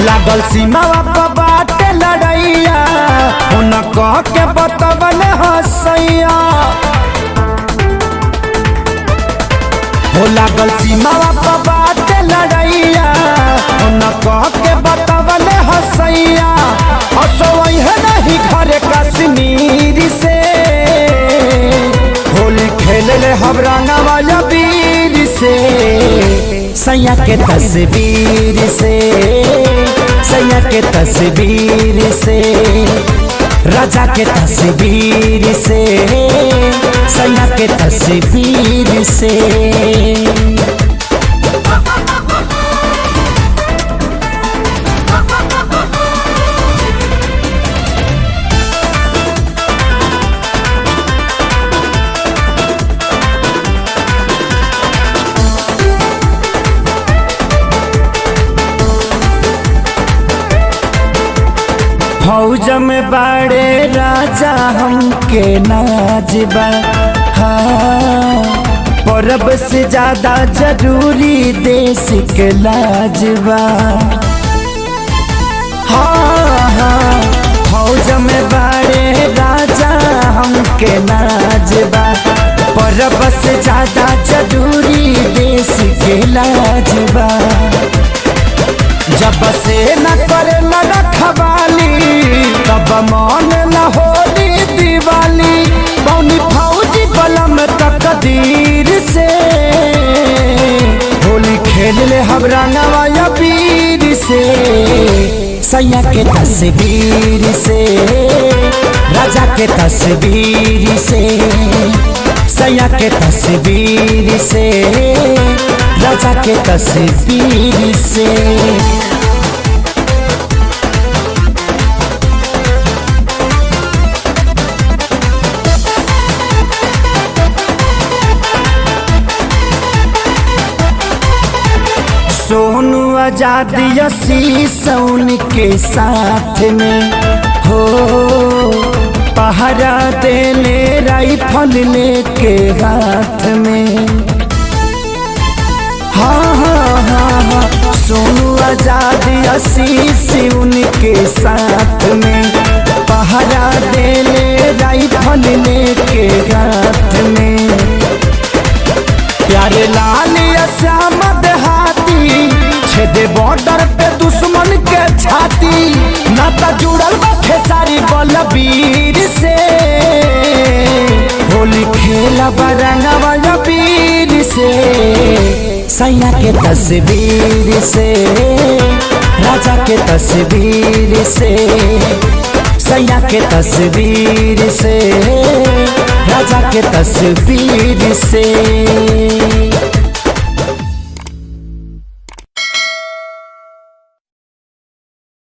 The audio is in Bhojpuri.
लागल सीमावा पर बाटे लड़ैया उन कह के बतवन हसैया हो लागल सीमावा पर बाटे लड़ैया उन कह के बतवन हसैया असोई है नहीं घरे कश्मीर से होली खेल ले हम रंगवा वीर से सैया के तस्वीर से सैया के तस्वीर से राजा के तस्वीर से सैया के तस्वीर से फौज में बड़े राजा हमके नाजबा हाँ परब से ज्यादा जरूरी देश के लाजबा हाँ हाँ फौज में बड़े राजा हमके नाजबा परब से ज्यादा जरूरी देश के लाजबा जब से न करे न रखवाली तब मन न होली दिवाली बौनी फौजी बलम तकदीर से होली खेल ले हम रंगवा वीर से सैया के तस्वीर से राजा के तस्वीर से सैया के तस्वीर से राजा के तस्वीर से सोनू आजादी शीशौन के साथ में हो पहरा देले राइफल लेके हाथ में हाँ हाँ हाँ हाँ सोनू आजादी शीशौन के साथ में पहरा देले राइफल लेके हाथ में प्यारे लाल श्याम देहाती छेदे बॉर्डर पे दुश्मन के छाती नाता जुड़ल बाटे सारी बलबीर से होली खेला रंगवा वीर से सैया के तस्वीर से राजा के तस्वीर से सैया के तस्वीर से राजा के तस्वीर से।